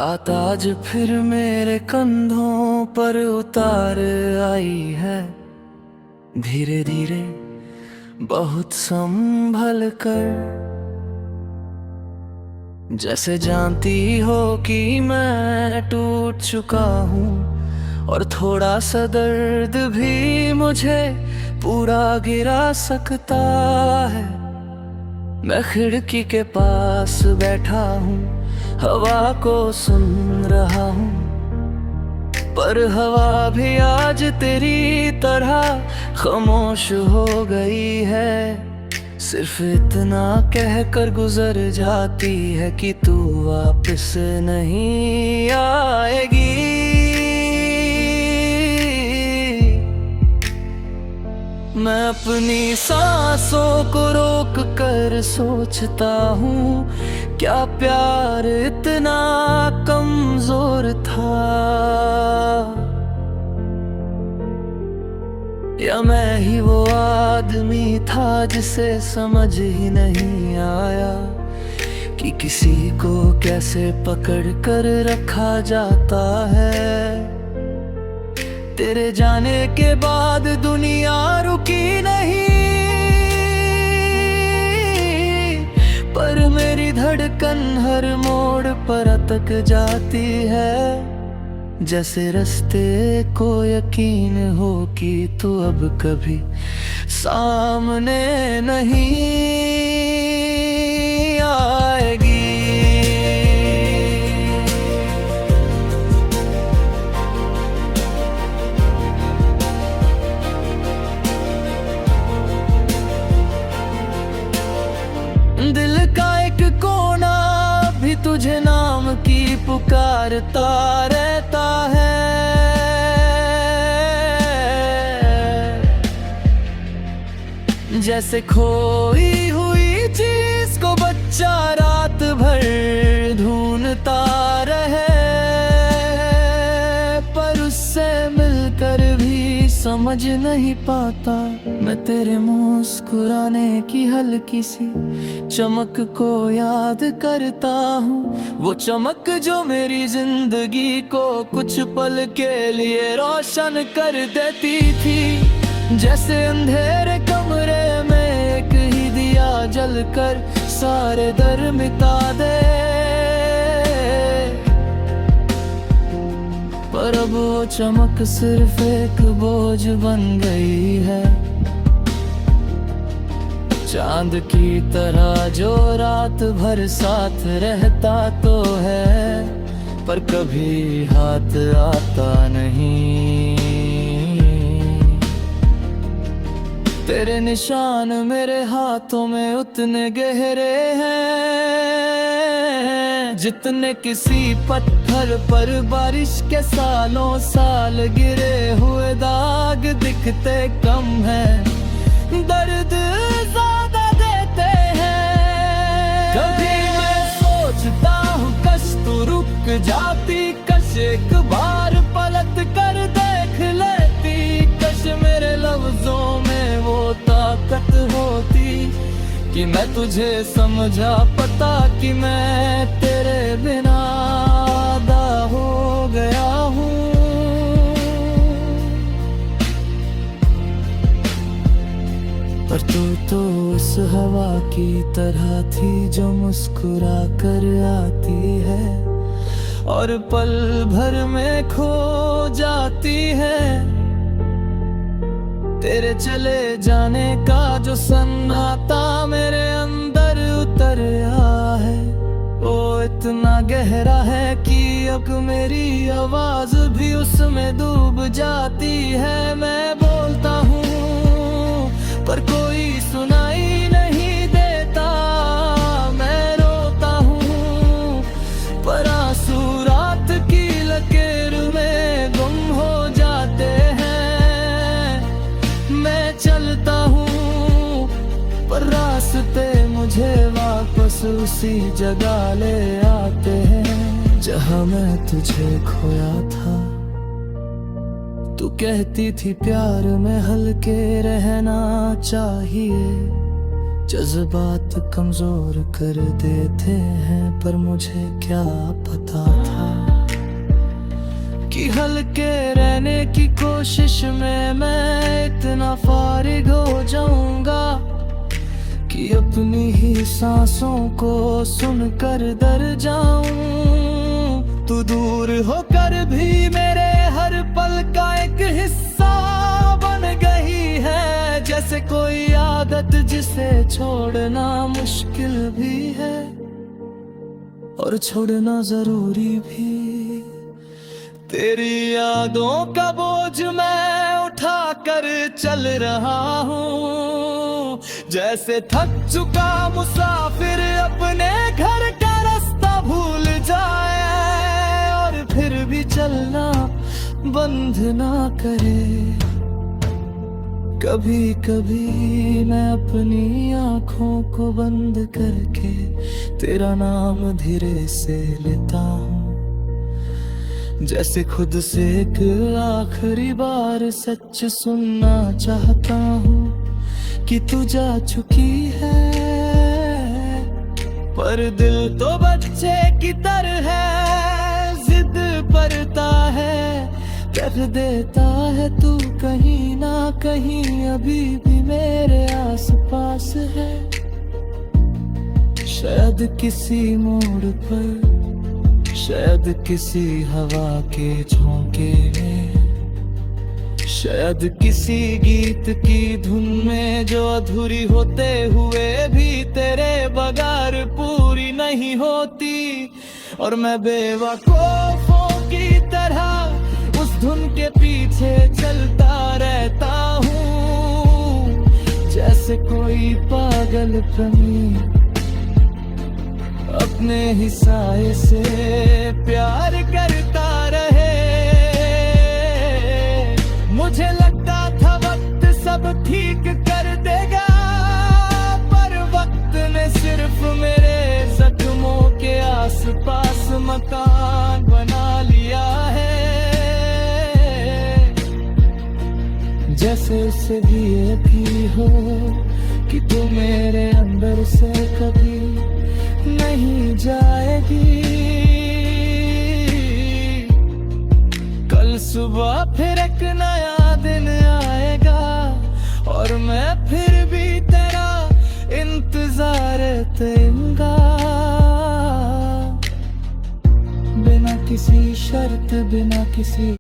रात आज फिर मेरे कंधों पर उतार आई है, धीरे धीरे बहुत संभल कर। जैसे जानती हो कि मैं टूट चुका हूँ और थोड़ा सा दर्द भी मुझे पूरा गिरा सकता है। मैं खिड़की के पास बैठा हूँ, हवा को सुन रहा हूँ, पर हवा भी आज तेरी तरह खामोश हो गई है। सिर्फ इतना कहकर गुजर जाती है कि तू वापस नहीं आएगी। मैं अपनी सांसों को रोक कर सोचता हूँ, क्या प्यार इतना कमजोर था, या मैं ही वो आदमी था जिसे समझ ही नहीं आया कि किसी को कैसे पकड़ कर रखा जाता है। तेरे जाने के बाद दुनिया रुकी नहीं, पर मेरी धड़कन हर मोड़ पर अटक जाती है। जैसे रास्ते को यकीन हो कि तू अब कभी सामने नहीं आएगी। दिल का एक कोना भी तुझे नाम की पुकारता रहता है। जैसे खोई हुई चीज को बच्चा रात भर ढूंढता रहे, पर उससे मिलकर भी समझ नहीं पाता। मैं तेरे मुस्कुराने की हल्की सी चमक को याद करता हूँ, वो चमक जो मेरी जिंदगी को कुछ पल के लिए रोशन कर देती थी। जैसे अंधेरे कमरे में एक ही दिया जलकर सारे दर मिटा दे, पर अब वो चमक सिर्फ एक बोझ बन गई है। चांद की तरह जो रात भर साथ रहता तो है, पर कभी हाथ आता नहीं। तेरे निशान मेरे हाथों में उतने गहरे हैं जितने किसी पत्थर पर बारिश के सालों साल गिरे हुए दाग दिखते कम हैं, दर्द ज्यादा देते हैं। कभी मैं सोचता हूँ कश तू रुक जाती, कश एक बार पलट कर देख लेती, कश मेरे लफ्जों में वो ताकत होती कि मैं तुझे समझा पता कि मैं तेरे बिना आधा हो गया हूँ। पर तू तो उस हवा की तरह थी जो मुस्कुरा कर आती है और पल भर में खो जाती है। तेरे चले जाने का जो सन्नाटा मेरे अंदर उतर आया है, वो इतना गहरा है कि अब मेरी आवाज भी उसमें डूब जाती है। मैं बोलता हूँ पर कोई सुनाई नहीं देता, मैं रोता हूँ पर आंसू रात की लकीर में गुम हो जाते हैं। मैं चलता हूँ पर रास्ते मुझे वापस उसी जगह ले आते हैं जहाँ मैं तुझे खोया था। तू कहती थी प्यार में हल्के रहना चाहिए, जज्बात कमजोर कर देते हैं, पर मुझे क्या पता था कि हल्के रहने की कोशिश में मैं इतना फारिग हो जाऊंगा कि अपनी ही सांसों को सुनकर डर जाऊं। तू दूर होकर भी मेरे हर पल का एक हिस्सा बन गई है, जैसे कोई आदत जिसे छोड़ना मुश्किल भी है और छोड़ना जरूरी भी। तेरी यादों का बोझ मैं उठा कर चल रहा हूँ, जैसे थक चुका मुसाफिर अपने घर का रास्ता भूल जाए और फिर भी चलना बंद ना करे। कभी कभी मैं अपनी आँखों को बंद करके तेरा नाम धीरे से लेता हूँ, जैसे खुद से एक आखिरी बार सच सुनना चाहता हूँ कि तू जा चुकी है। पर दिल तो बच्चे की तरह है, जिद करता है, कर देता है तू कहीं ना कहीं अभी भी मेरे आसपास है। शायद किसी मोड़ पर, शायद किसी हवा के झोंके में, शायद किसी गीत की धुन में जो अधूरी होते हुए भी तेरे बगैर पूरी नहीं होती। और मैं बेवकूफों की तरह उस धुन के पीछे चलता रहता हूँ, जैसे कोई पागल प्रेमी अपने ही साए से प्यार करता रहे। मुझे लगता था वक्त सब ठीक कर देगा, पर वक्त ने सिर्फ मेरे जख्मों के आसपास मकान बना लिया है। जैसे उसे भी ये भी हो कि तू मेरे अंदर से कभी नहीं जाएगी। कल सुबह फिर एक नया दिन आएगा और मैं फिर भी तेरा इंतजार करूंगा, बिना किसी शर्त, बिना किसी